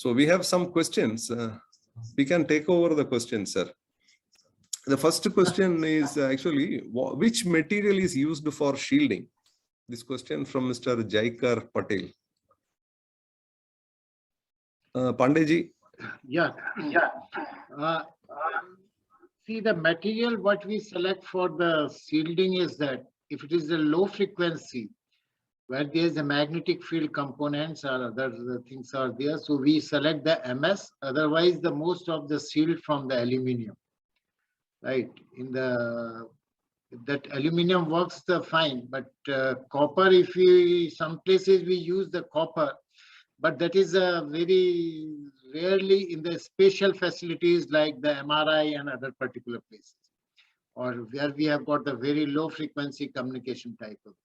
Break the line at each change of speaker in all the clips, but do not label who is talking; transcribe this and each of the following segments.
So we have some questions. We can take over the questions, sir. The first question is actually, which material is used for shielding? This question from Mr. Jaikar Patel. Pandeji.
Yeah. See, the material what we select for the shielding is that if it is a low frequency, where there is a magnetic field components or other things are there, so we select the MS. Otherwise, the most of the shield from the aluminum, right? In the that aluminum works the fine, but copper, if we some places we use the copper, but that is a very rarely in the special facilities like the MRI and other particular places, or where we have got the very low frequency communication type of thing.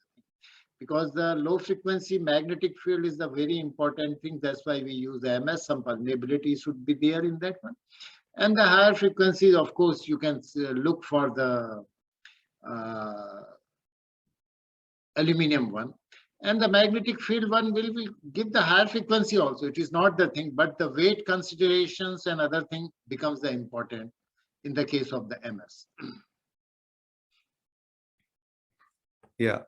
Because the low frequency magnetic field is the very important thing. That's why we use the MS. Some permeability should be there in that one. And the higher frequencies, of course, you can look for the aluminum one. And the magnetic field one will give the higher frequency also. It is not the thing, but the weight considerations and other thing becomes the important in the case of the MS.
Yeah.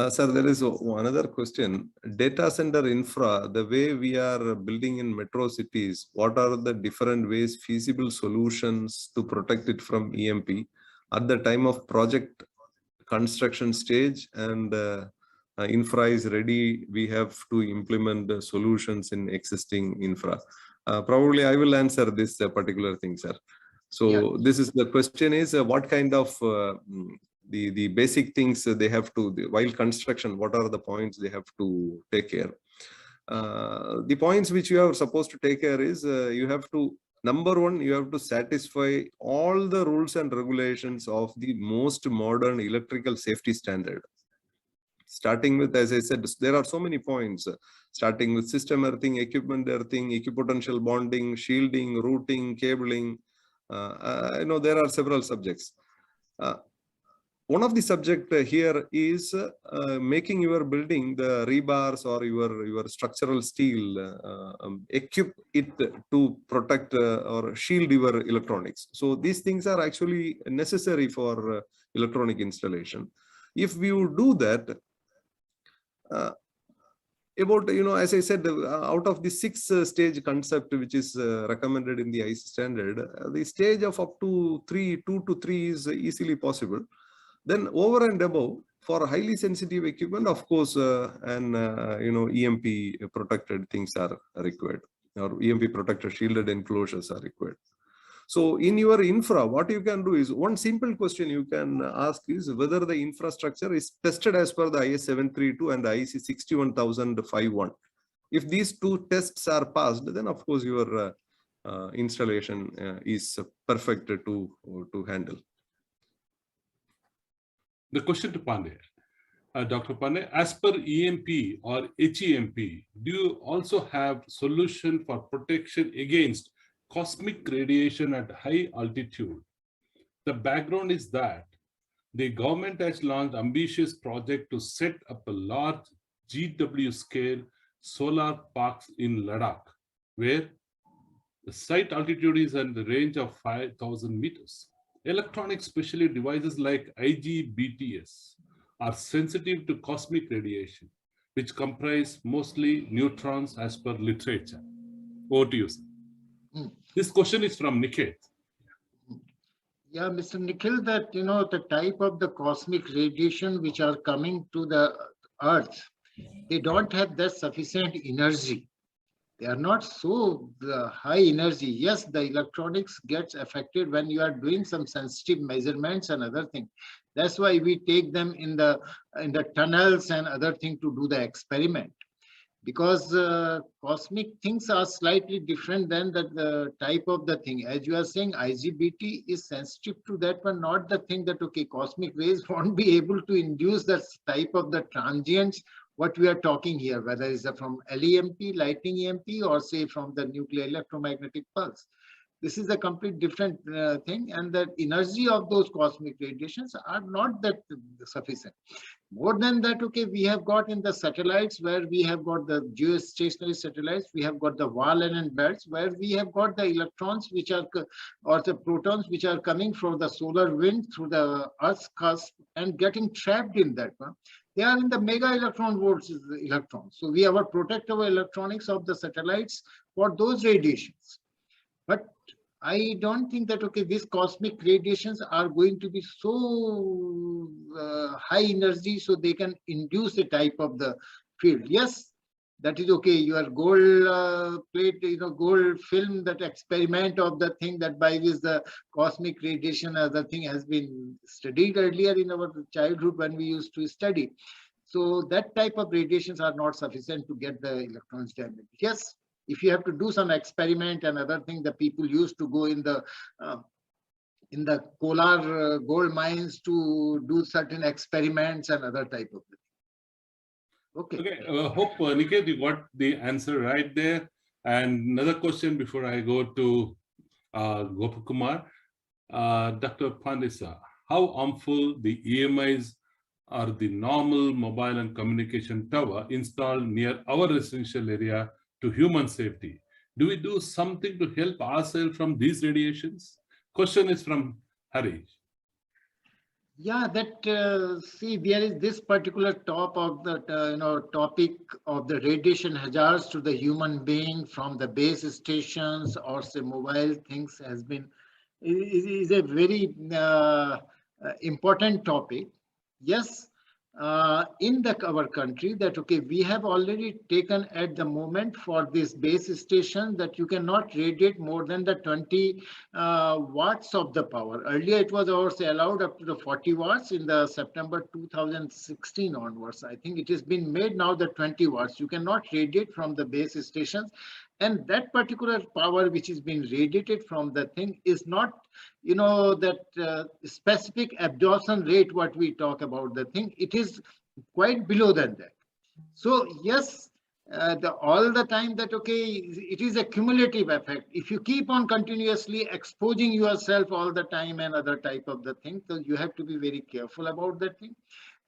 Sir, there is another question. Data center infra, the way we are building in metro cities, what are the different ways, feasible solutions to protect it from EMP at the time of project construction stage and infra is ready, we have to implement the solutions in existing infra. Probably I will answer this particular thing, sir. So yeah. This is the question is what kind of the basic things they have to, while construction, what are the points they have to take care? The points which you are supposed to take care is you have to, number one, you have to satisfy all the rules and regulations of the most modern electrical safety standard. Starting with, as I said, there are so many points, starting with system earthing, equipment earthing, equipotential bonding, shielding, routing, cabling. I know there are several subjects. One of the subject here is making your building, the rebars or your structural steel, equip it to protect or shield your electronics. So these things are actually necessary for electronic installation. If you do that, about, as I said, out of the 6-stage concept which is recommended in the IC standard, the stage of up to 2 to 3 is easily possible. Then over and above, for highly sensitive equipment, of course, EMP protected things are required, or EMP protected shielded enclosures are required. So in your infra, what you can do is, one simple question you can ask is whether the infrastructure is tested as per the IS 732 and the IEC 61051. If these two tests are passed, then of course your installation is perfect to handle.
The question to Pandey. Dr. Pandey, as per EMP or HEMP, do you also have solution for protection against cosmic radiation at high altitude? The background is that the government has launched ambitious project to set up a large GW scale solar parks in Ladakh, where the site altitude is in the range of 5,000 meters. Electronic, especially devices like IGBTs, are sensitive to cosmic radiation, which comprise mostly neutrons as per literature. Over to you, sir. This question is from Niket.
Yeah, Mr. Nikhil, that, the type of the cosmic radiation which are coming to the Earth, they don't have that sufficient energy. They are not so high energy. Yes, the electronics gets affected when you are doing some sensitive measurements and other things. That's why we take them in the tunnels and other things to do the experiment. Because cosmic things are slightly different than the type of the thing. As you are saying, IGBT is sensitive to that, but not the thing that, okay, cosmic rays won't be able to induce that type of the transients, what we are talking here, whether it's from LEMP, lightning EMP, or say from the nuclear electromagnetic pulse. This is a complete different thing, and the energy of those cosmic radiations are not that sufficient. More than that, okay, we have got in the satellites where we have got the geostationary satellites, we have got the Wall-Allen belts where we have got the electrons which are, or the protons which are coming from the solar wind through the Earth's cusp and getting trapped in that one. They are in the mega electron volts electrons. So we have to protect our electronics of the satellites for those radiations. But I don't think that, okay, these cosmic radiations are going to be so high energy so they can induce a type of the field. Yes, that is okay. Your gold plate, gold film, that experiment of the thing that by which the cosmic radiation as the thing has been studied earlier in our childhood when we used to study. So that type of radiations are not sufficient to get the electrons damaged. Yes, if you have to do some experiment and other thing, the people used to go in the Kolar gold mines to do certain experiments and other type of thing. Okay.
Okay. Hope Niket, you got the answer right there. And another question before I go to Gopakumar, Dr. Pandey, how harmful the EMIs are the normal mobile and communication tower installed near our residential area to human safety? Do we do something to help ourselves from these radiations? Question is from Harish.
Yeah, that see, there is this particular top of the topic of the radiation hazards to the human being from the base stations or say mobile things has been is a very important topic. Yes, in our country that, okay, we have already taken at the moment for this base station that you cannot radiate more than the 20 watts of the power. Earlier it was also allowed up to the 40 watts in the September 2016 onwards. I think it has been made now the 20 watts. You cannot radiate from the base stations. And that particular power which is being radiated from the thing is not, that specific absorption rate what we talk about the thing. It is quite below than that. So yes, all the time that, okay, it is a cumulative effect. If you keep on continuously exposing yourself all the time and other type of the thing, so you have to be very careful about that thing.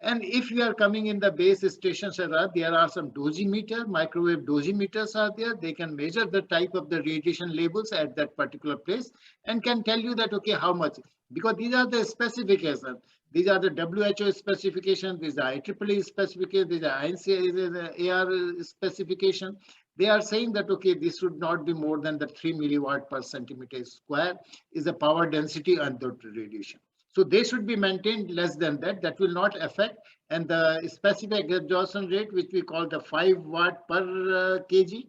And if you are coming in the base stations, there are some dosimeter, microwave dosimeters are there. They can measure the type of the radiation levels at that particular place and can tell you that, okay, how much, because these are the specifications. These are the WHO specifications, these are IEEE specifications, these are INCAR specification. They are saying that, okay, this should not be more than the 3 milliwatt per centimeter square is the power density under radiation. So they should be maintained less than that. That will not affect. And the specific absorption rate, which we call the 5 watt per kg,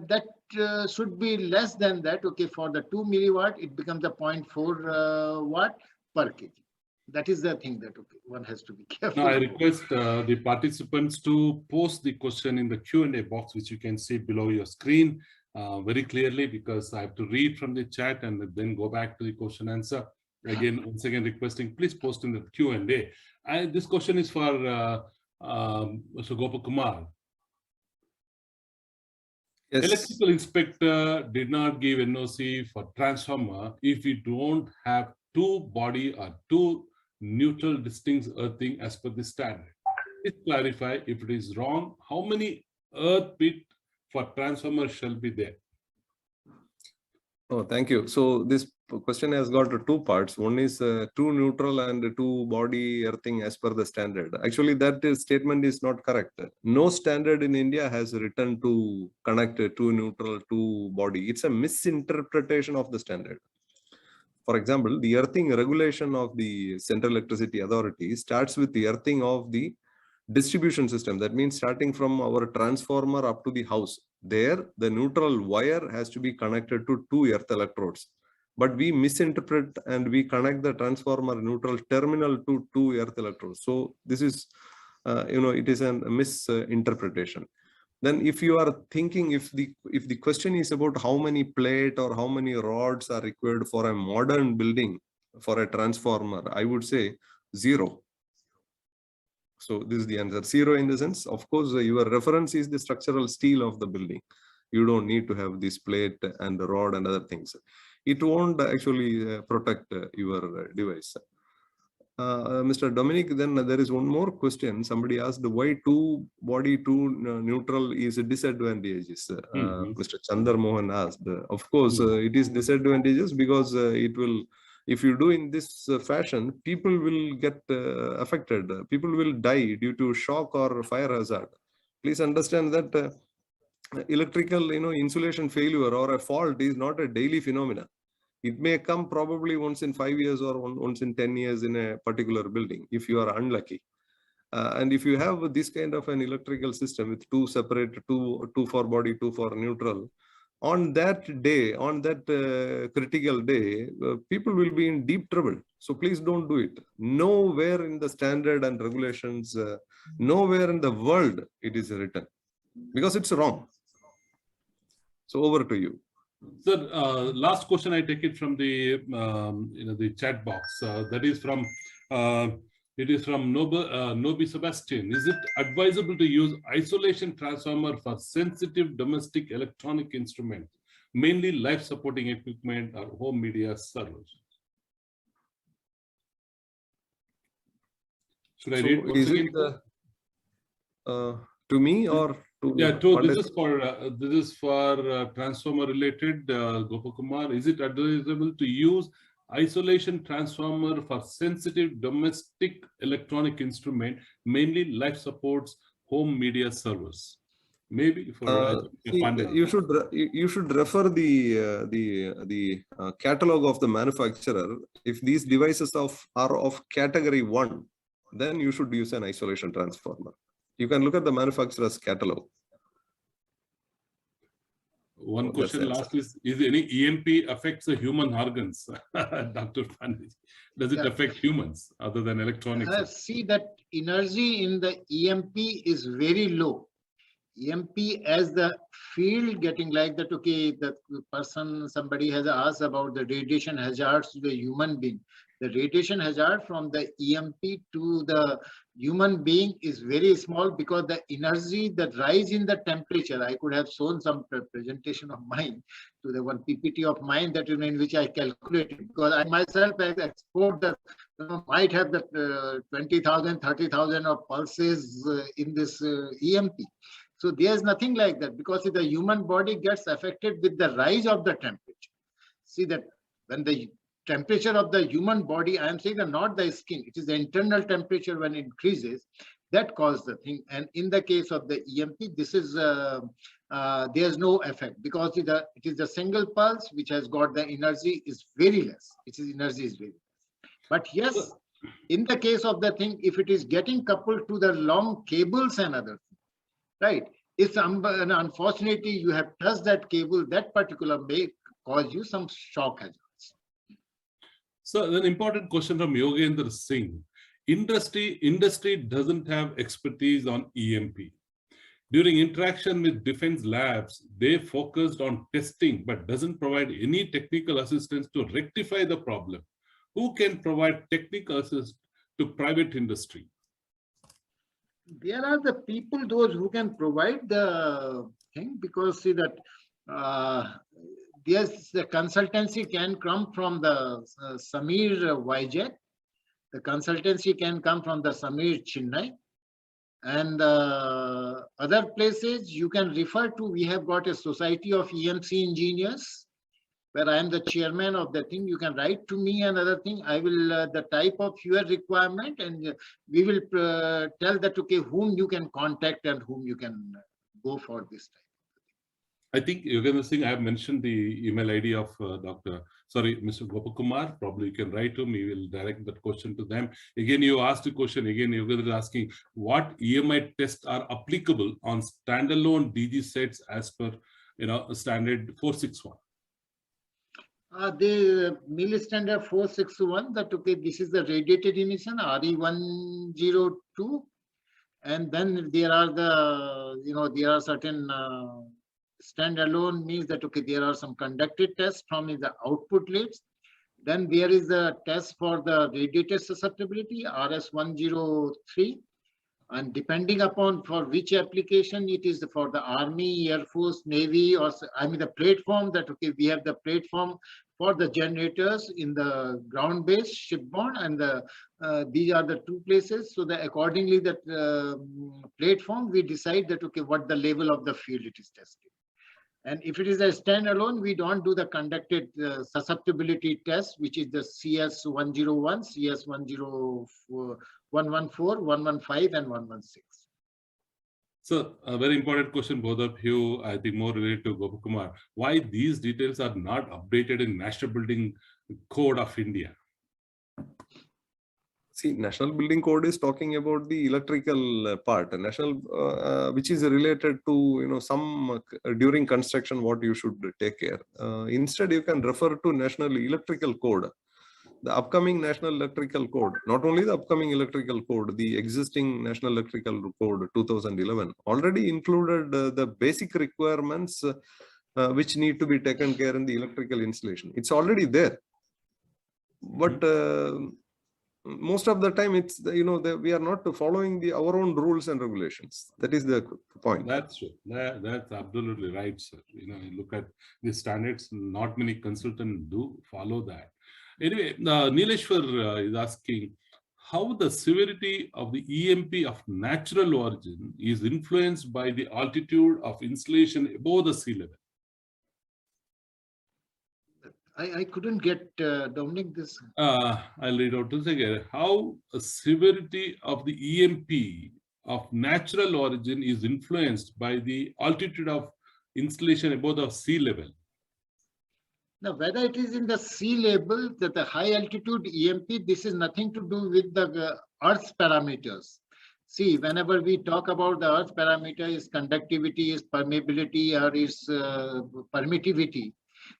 that should be less than that. Okay, for the 2 milliwatt, it becomes a 0.4 watt per kg. That is the thing that, okay, one has to be careful.
Now, I request the participants to post the question in the Q&A box, which you can see below your screen very clearly, because I have to read from the chat and then go back to the question answer. Again, once again, requesting, please post in the Q&A. And this question is for Mr. Gopakumar.
Yes.
Electrical inspector did not give NOC for transformer if we don't have two body or two neutral distinct earthing as per the standard. Please clarify if it is wrong, how many earth bit for transformer shall be there?
Oh, thank you. So this question has got two parts. One is two neutral and two body earthing as per the standard. Actually, that statement is not correct. No standard in India has written to connect two neutral, two body. It's a misinterpretation of the standard. For example, the earthing regulation of the Central Electricity Authority starts with the earthing of the distribution system. That means starting from our transformer up to the house. There, the neutral wire has to be connected to two earth electrodes. But we misinterpret and we connect the transformer neutral terminal to two earth electrodes. So this is, it is a misinterpretation. Then if you are thinking, if the question is about how many plate or how many rods are required for a modern building for a transformer, I would say 0. So this is the answer. 0 in the sense, of course, your reference is the structural steel of the building. You don't need to have this plate and the rod and other things. It won't actually protect your device. Mr. Dominic, then there is one more question. Somebody asked why two body, two neutral is disadvantageous. Mr. Chandar Mohan asked. Of course, it is disadvantageous because it will, if you do in this fashion, people will get affected. People will die due to shock or fire hazard. Please understand that electrical, insulation failure or a fault is not a daily phenomenon. It may come probably once in 5 years or once in 10 years in a particular building, if you are unlucky. And if you have this kind of an electrical system with two separate, two for body, two for neutral, on that day, on that critical day, people will be in deep trouble. So please don't do it. Nowhere in the standard and regulations, nowhere in the world it is written, because it's wrong. So over to you.
Sir, last question, I take it from the the chat box. That is from Nobi Sebastian. Is it advisable to use isolation transformer for sensitive domestic electronic instruments, mainly life supporting equipment or home media servers? Should I read?
Is it to me or to?
Yeah, this is for transformer related, Gopakumar. Is it advisable to use isolation transformer for sensitive domestic electronic instrument, mainly life supports home media servers? Maybe for
you should refer the catalog of the manufacturer. If these devices are of category 1, then you should use an isolation transformer. You can look at the manufacturer's catalog.
One question last is any EMP affects the human organs? Dr. Pandey, does it affect humans other than electronics?
See, that energy in the EMP is very low. EMP as the field getting like that, okay, the person, somebody has asked about the radiation hazards to the human being. The radiation hazard from the EMP to the human being is very small because the energy, the rise in the temperature, I could have shown some presentation of mine to the one PPT of mine that in which I calculated, because I myself export the, might have the 20,000, 30,000 of pulses in this EMP. So there's nothing like that because the human body gets affected with the rise of the temperature. See that when the temperature of the human body, I am saying that not the skin, it is the internal temperature when it increases, that causes the thing. And in the case of the EMP, this is, there's no effect because it is the single pulse which has got the energy is very less. Its energy is very less. But yes, in the case of the thing, if it is getting coupled to the long cables and other things, right? If unfortunately you have touched that cable, that particular may cause you some shock hazards.
So an important question from Yogendra Singh. Industry doesn't have expertise on EMP. During interaction with defense labs, they focused on testing, but doesn't provide any technical assistance to rectify the problem. Who can provide technical assistance to private industry?
There are the people, those who can provide the thing, because see that yes, the consultancy can come from the Samir Vijay. The consultancy can come from the Samir Chennai. And other places you can refer to, we have got a society of EMC engineers, where I am the chairman of the thing. You can write to me and other thing. I will, the type of your requirement, and we will tell that, okay, whom you can contact and whom you can go for this type.
I think Yogendra Singh, I have mentioned the email ID of Mr. Gopakumar. Probably you can write to me. We will direct that question to them. Again, you asked a question. Again, Yogendra is asking what EMI tests are applicable on standalone DG sets as per standard 461.
The MIL standard 461, that okay, this is the radiated emission RE102, and then there are the there are certain standalone means that okay, there are some conducted tests from the output leads. Then there is a test for the radiated susceptibility RS103. And depending upon for which application, it is for the Army, Air Force, Navy, or I mean the platform that, okay, we have the platform for the generators in the ground-based shipborne, and these are the two places. So that accordingly that platform, we decide that, okay, what the level of the field it is tested. And if it is a standalone, we don't do the conducted susceptibility test, which is the CS101, CS114, 115, and 116.
So a very important question, both of you, I think more related to Gopakumar. Why these details are not updated in National Building Code of India?
See, National Building Code is talking about the electrical part, which is related to some during construction what you should take care. Instead, you can refer to National Electrical Code, the upcoming National Electrical Code. Not only the upcoming electrical code, the existing National Electrical Code 2011 already included the basic requirements which need to be taken care in the electrical installation. It's already there, but most of the time it's we are not following our own rules and regulations. That is the point.
That's true. That's absolutely right, sir. You look at the standards, not many consultants do follow that. Anyway, Nileshwar is asking how the severity of the EMP of natural origin is influenced by the altitude of installation above the sea level.
I couldn't get Dominic this.
I'll read out this again. How a severity of the EMP of natural origin is influenced by the altitude of installation above the sea level.
Now, whether it is in the sea level, that the high altitude EMP, this is nothing to do with the Earth's parameters. See, whenever we talk about the Earth parameter, is conductivity, is permeability, or is permittivity.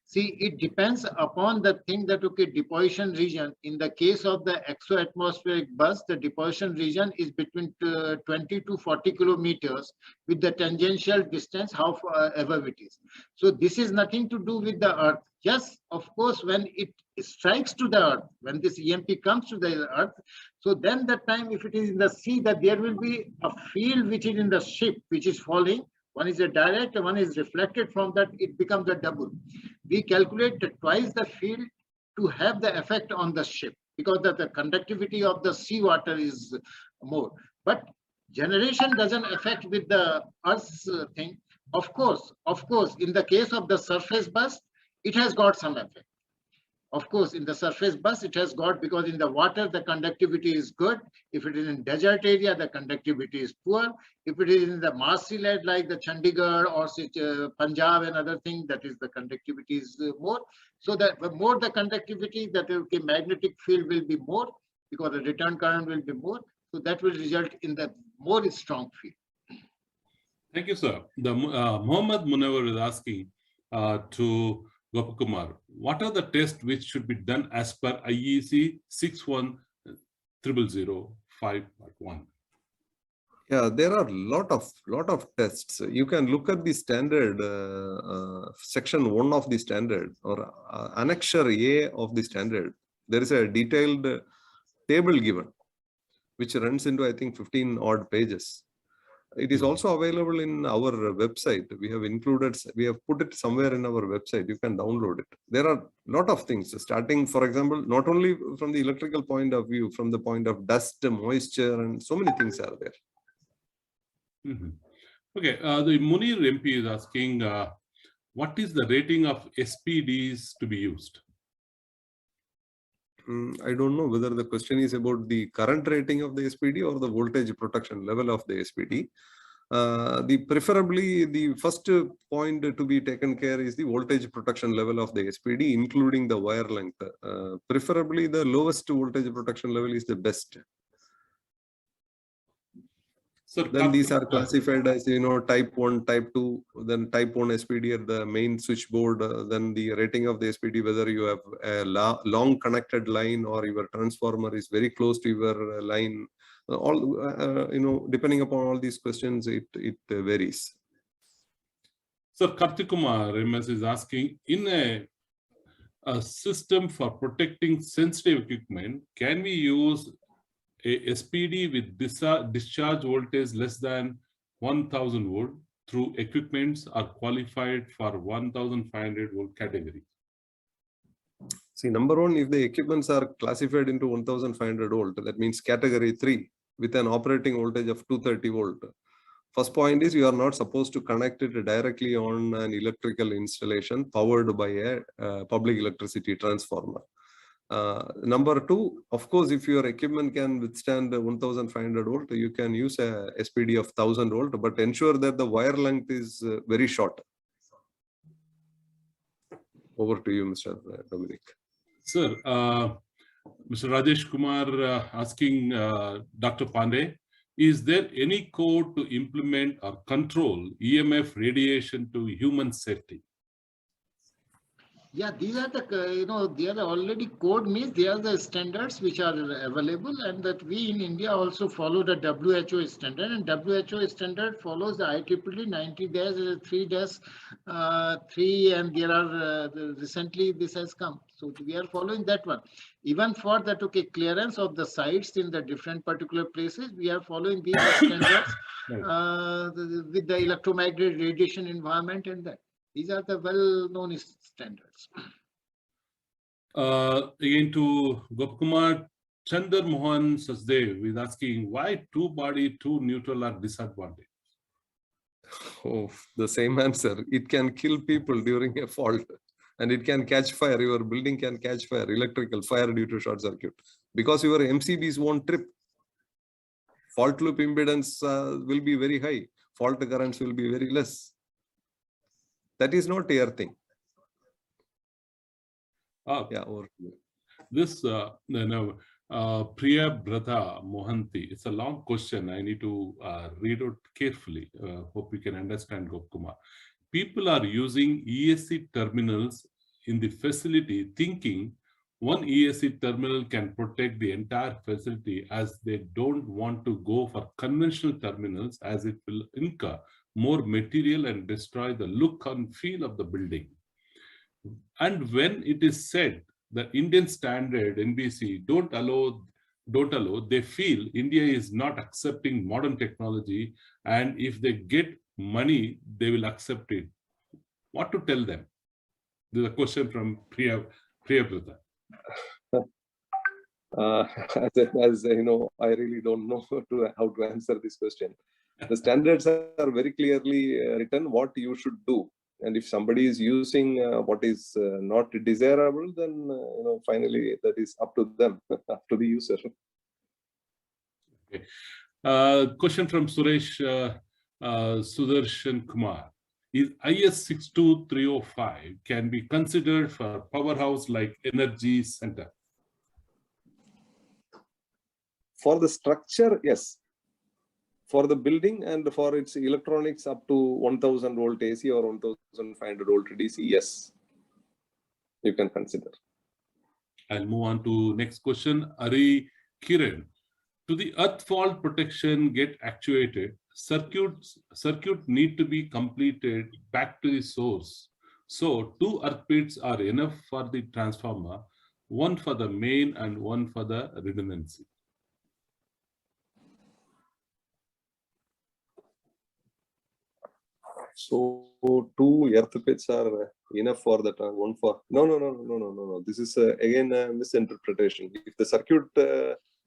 See, it depends upon the thing that, okay, deposition region. In the case of the exo-atmospheric burst, the deposition region is between 20 to 40 kilometers with the tangential distance, however it is. So this is nothing to do with the Earth. Yes, of course, when it strikes to the Earth, when this EMP comes to the Earth, so then that time, if it is in the sea, that there will be a field which is in the ship, which is falling. One is a direct, one is reflected from that, it becomes a double. We calculate twice the field to have the effect on the ship, because the conductivity of the seawater is more. But generation doesn't affect with the Earth's thing. Of course, in the case of the surface burst, it has got some effect. Of course, in the surface burst, it has got, because in the water, the conductivity is good. If it is in desert area, the conductivity is poor. If it is in the marshland like the Chandigarh or Punjab and other things, that is the conductivity is more. So that the more the conductivity, that okay, magnetic field will be more, because the return current will be more. So that will result in the more strong field.
Thank you, sir. The Mohammad Munawar is asking to Gopakumar, what are the tests which should be done as per IEC 6100005.1?
Yeah, there are lot of tests. You can look at the standard section 1 of the standard, or annexure A of the standard. There is a detailed table given, which runs into, I think, 15 odd pages. It is also available in our website. We have put it somewhere in our website. You can download it. There are a lot of things, starting, for example, not only from the electrical point of view, from the point of dust, moisture, and so many things are there.
Mm-hmm. Okay, the Munir MP is asking, what is the rating of SPDs to be used?
I don't know whether the question is about the current rating of the SPD or the voltage protection level of the SPD. Preferably, the first point to be taken care is the voltage protection level of the SPD, including the wire length. Preferably, the lowest voltage protection level is the best. So then these are classified as, type 1, type 2, then type 1 SPD at the main switchboard, then the rating of the SPD, whether you have a long connected line or your transformer is very close to your line. Depending upon all these questions, it varies.
So Kartikumar MS is asking, in a system for protecting sensitive equipment, can we use a SPD with discharge voltage less than 1000 volt through equipments are qualified for 1500 volt category?
See, number one, if the equipments are classified into 1500 volt, that means category 3 with an operating voltage of 230 volt. First point is you are not supposed to connect it directly on an electrical installation powered by a public electricity transformer. Number two, of course, if your equipment can withstand 1500 volt, you can use a SPD of 1000 volt, but ensure that the wire length is very short. Over to you, Mr. Dominic.
Sir, Mr. Rajesh Kumar asking Dr. Pandey, is there any code to implement or control EMF radiation to human safety?
Yeah, these are the, they are already code means they are the standards which are available, and that we in India also follow the WHO standard, and WHO standard follows the IEEE 90-3-3, and there are recently this has come. So we are following that one. Even for that, okay, clearance of the sites in the different particular places, we are following these standards with the electromagnetic radiation environment and that. These are the well-known standards.
Again to Gopkumar, Chandar Mohan Sachdev is asking why two body, two neutral are disadvantaged?
Oh, the same answer. It can kill people during a fault, and it can catch fire. Your building can catch fire, electrical fire due to short circuit, because your MCBs won't trip. Fault loop impedance will be very high. Fault currents will be very less. That is not earthing. Yeah, or
this Priya Brata Mohanty, it's a long question. I need to read it carefully. Hope you can understand, Gopkumar. People are using ESC terminals in the facility thinking one ESC terminal can protect the entire facility, as they don't want to go for conventional terminals as it will incur more material and destroy the look and feel of the building. And when it is said the Indian standard NBC don't allow, they feel India is not accepting modern technology, and if they get money, they will accept it. What to tell them? There's a question from Priya Prata.
As you know, I really don't know how to answer this question. The standards are very clearly written what you should do, and if somebody is using what is not desirable, then finally that is up to them, up to the user.
Okay. Question from Suresh Sudarshan Kumar. Is IS 62305 can be considered for powerhouse like Energy Center?
For the structure, yes. For the building and for its electronics up to 1000 volt AC or 1500 volt DC, yes, you can consider.
I'll move on to next question. Ari Kiran. To the earth fault protection get actuated, circuit need to be completed back to the source. So 2 earth pits are enough for the transformer, one for the main and one for the redundancy.
So 2 earth pits are enough for that one for no. This is again a misinterpretation. If the circuit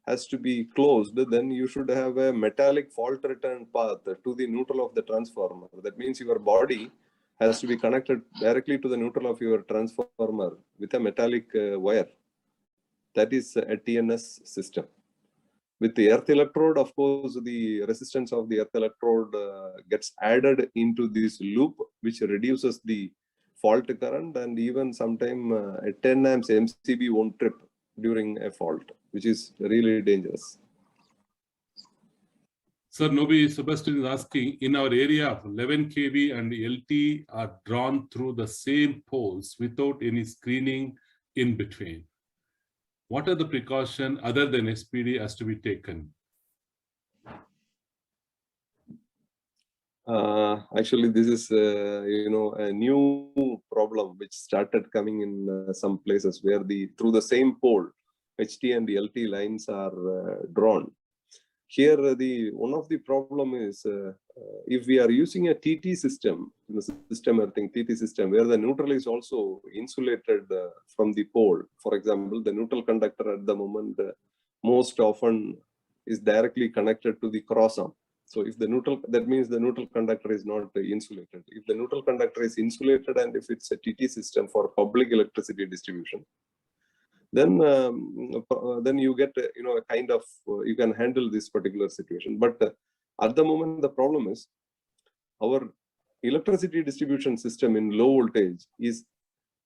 has to be closed, then you should have a metallic fault return path to the neutral of the transformer. That means your body has to be connected directly to the neutral of your transformer with a metallic wire. That is a TNS system. With the earth electrode, of course, the resistance of the earth electrode gets added into this loop, which reduces the fault current, and even sometime a 10 amps MCB won't trip during a fault, which is really dangerous.
Sir, Nobi Sebastian is asking, in our area, 11 kV and LT are drawn through the same poles without any screening in between. What are the precautions other than SPD has to be taken?
Actually, this is a new problem which started coming in some places where through the same pole HT and LT lines are drawn. Here, one of the problem is if we are using a TT system, the system earthing TT system, where the neutral is also insulated from the pole. For example, the neutral conductor at the moment most often is directly connected to the cross arm. So if the neutral, that means the neutral conductor is not insulated. If the neutral conductor is insulated and if it's a TT system for public electricity distribution, then you get a kind of you can handle this particular situation. But at the moment the problem is our electricity distribution system in low voltage is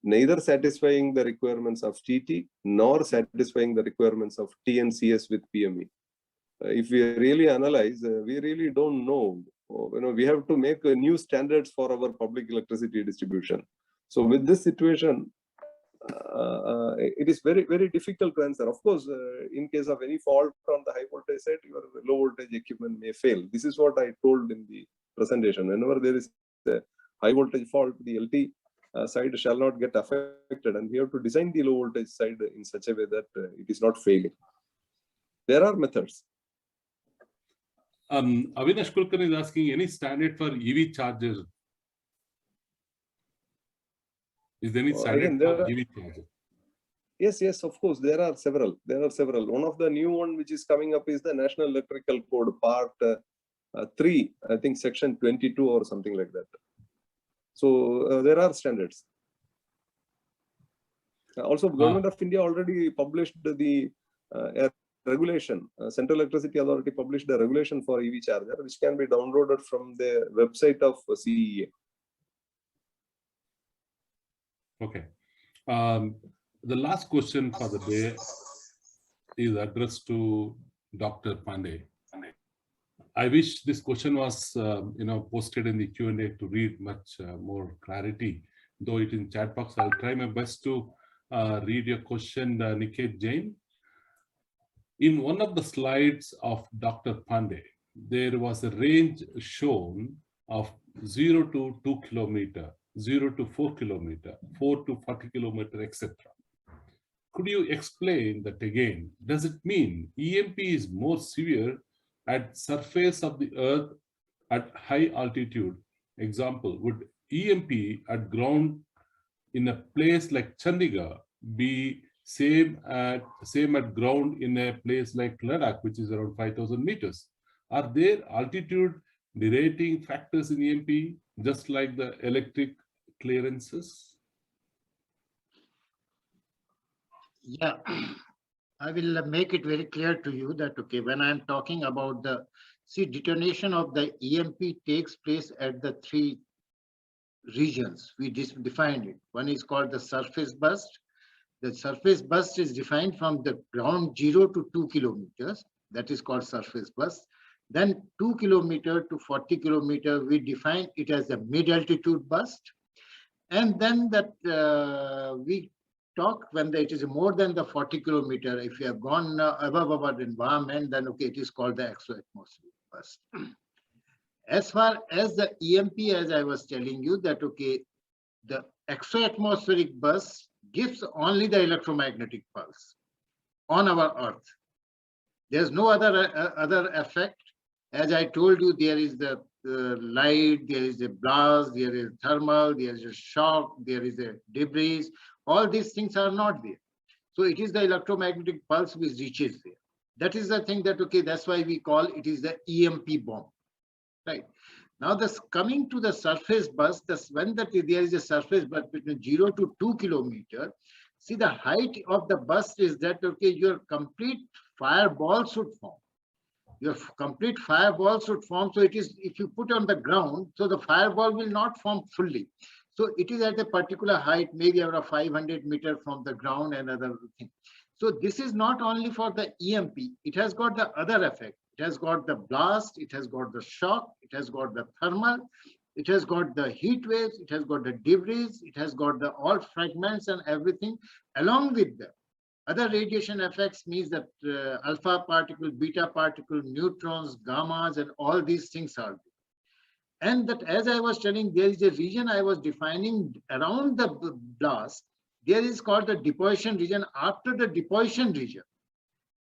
neither satisfying the requirements of TT nor satisfying the requirements of TNCS with PME. If we really analyze, we really don't know. We have to make new standards for our public electricity distribution. So with this situation, it is very, very difficult to answer. Of course, in case of any fault on the high voltage side, your low voltage equipment may fail. This is what I told in the presentation. Whenever there is a high voltage fault, the LT side shall not get affected, and we have to design the low voltage side in such a way that it is not failing. There are methods.
Avinash Kulkarni is asking, any standard for EV chargers? Is there any standard for EV charger?
Yes, of course. There are several. One of the new one which is coming up is the National Electrical Code Part 3, I think section 22 or something like that. So there are standards. Also, Government of India already published the regulation. Central Electricity Authority published a regulation for EV charger, which can be downloaded from the website of CEA.
Okay. The last question for the day is addressed to Dr. Pandey. I wish this question was, posted in the Q&A to read much more clarity. Though it in chat box, I'll try my best to read your question, Niket Jain. In one of the slides of Dr. Pandey, there was a range shown of 0 to 2 kilometer, 0 to 4 kilometer, 4 to 40 kilometer, etc. Could you explain that again? Does it mean EMP is more severe at surface of the earth at high altitude? Example, would EMP at ground in a place like Chandigarh be same at ground in a place like Ladakh, which is around 5,000 meters? Are there altitude derating factors in EMP, just like the electric clearances?
Yeah, I will make it very clear to you that, okay, when I'm talking about detonation of the EMP takes place at the three regions. We defined it. One is called the surface burst. The surface burst is defined from the ground 0 to 2 kilometers. That is called surface burst. Then 2 kilometer to 40 kilometer, we define it as a mid-altitude burst. And then that we talk when it is more than the 40 kilometer, if you have gone above our environment, then okay, it is called the exoatmospheric burst. As far as the EMP, as I was telling you, that okay, the exoatmospheric burst gives only the electromagnetic pulse on our Earth. There's no other effect. As I told you, there is the light, there is a blast, there is thermal, there is a shock, there is a debris. All these things are not there. So it is the electromagnetic pulse which reaches there. That is the thing that, okay, that's why we call it is the EMP bomb, right? Now, this coming to the surface burst, when there is a surface burst between 0 to 2 kilometer, see the height of the burst is that, okay, your complete fireball should form. Your complete fireball should form. So it is, if you put on the ground, so the fireball will not form fully. So it is at a particular height, maybe around 500 meters from the ground and other thing. So this is not only for the EMP, it has got the other effect. It has got the blast, it has got the shock, it has got the thermal, it has got the heat waves, it has got the debris, it has got the all fragments and everything. Along with the other radiation effects means that alpha particle, beta particle, neutrons, gammas, and all these things are there. And that, as I was telling, there is a region I was defining around the blast. There is called the deposition region. After the deposition region,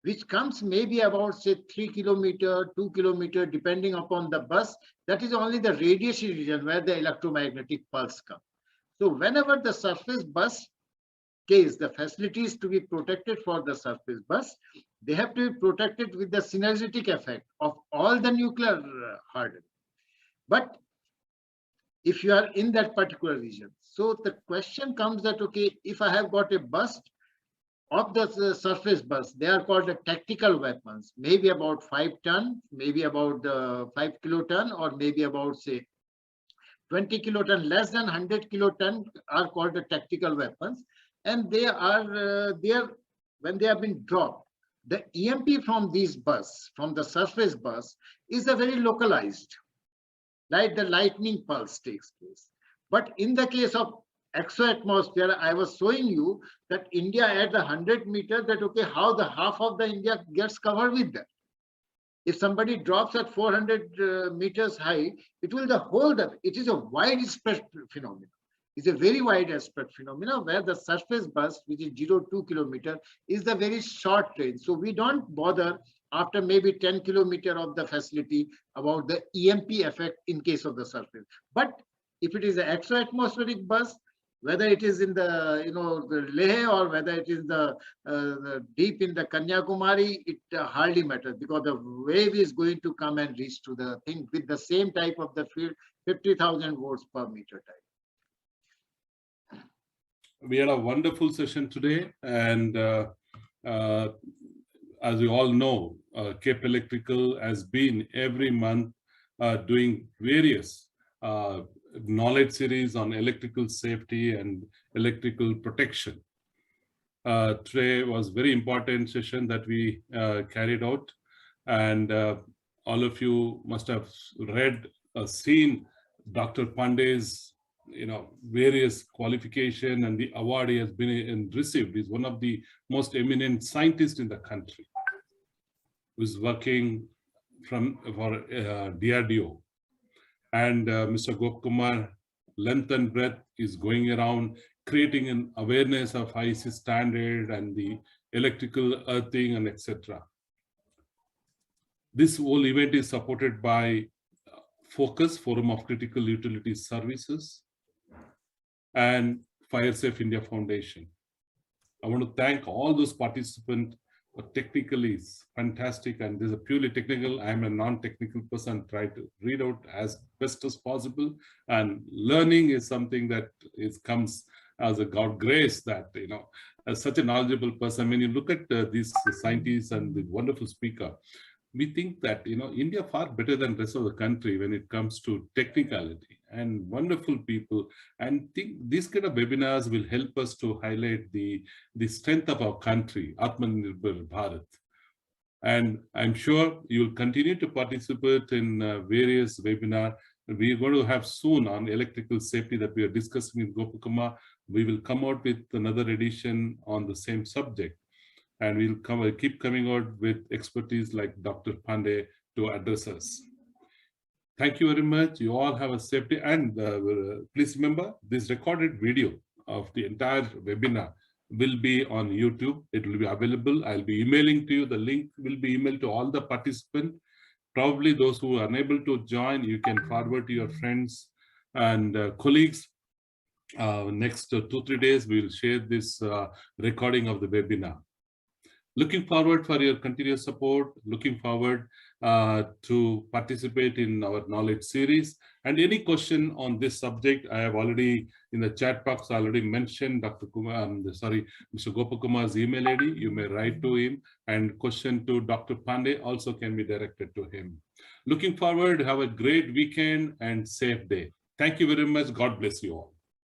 which comes maybe about say 3 kilometer, 2 kilometer, depending upon the bus, that is only the radiation region where the electromagnetic pulse comes. So whenever the surface bus case, the facilities to be protected for the surface bus, they have to be protected with the synergetic effect of all the nuclear hardening. But if you are in that particular region, so the question comes that, okay, if I have got a bus of the surface bus, they are called the tactical weapons, maybe about 5 ton, maybe about 5 kiloton, or maybe about say 20 kiloton, less than 100 kiloton are called the tactical weapons. And they are there when they have been dropped. The EMP from these bus, from the surface bus, is a very localized, right? The lightning pulse takes place. But in the case of exoatmosphere, I was showing you that India at the 100 meters, that okay, how the half of the India gets covered with that. If somebody drops at 400 meters high, it will the whole, it is a widespread phenomenon. It's a very widespread phenomenon where the surface bus, which is 0.2 kilometer, is the very short range. So we don't bother after maybe 10 kilometer of the facility about the EMP effect in case of the surface. But if it is an exoatmospheric bus, whether it is in the the Leh or whether it is the deep in the Kanyakumari, it hardly matters because the wave is going to come and reach to the thing with the same type of the field, 50,000 volts per meter type.
We had a wonderful session today, and as we all know, Cape Electrical has been every month doing various knowledge series on electrical safety and electrical protection. Today was very important session that we carried out, and all of you must have read, seen Dr. Pandey's various qualification and the award he has been received. He's one of the most eminent scientists in the country, who's working for DRDO. And Mr. Gopakumar, length and breadth, is going around creating an awareness of IEC standard and the electrical earthing and etc. This whole event is supported by FOCUS, Forum of Critical Utility Services, and FireSafe India Foundation. I want to thank all those participants. Technically, it's fantastic, and this is a purely technical. I'm a non-technical person, try to read out as best as possible, and learning is something that comes as a God grace, that as such a knowledgeable person, when you look at these scientists and the wonderful speaker, we think that India far better than the rest of the country when it comes to technicality, and wonderful people. And think these kind of webinars will help us to highlight the strength of our country, Atmanirbhar Bharat. And I'm sure you'll continue to participate in various webinars. We're going to have soon on electrical safety that we are discussing with Gopakumar. We will come out with another edition on the same subject. And we'll keep coming out with expertise like Dr. Pandey to address us. Thank you very much. You all have a safety, and please remember this recorded video of the entire webinar will be on YouTube. It will be available. I'll be emailing to you. The link will be emailed to all the participants. Probably those who are unable to join, you can forward to your friends and colleagues. Next 2-3 days, we will share this recording of the webinar. Looking forward for your continuous support, looking forward to participate in our knowledge series. And any question on this subject, I have already in the chat box already mentioned Mr. Gopakumar's email ID. You may write to him, and question to Dr. Pandey also can be directed to him. Looking forward, have a great weekend and safe day. Thank you very much. God bless you all.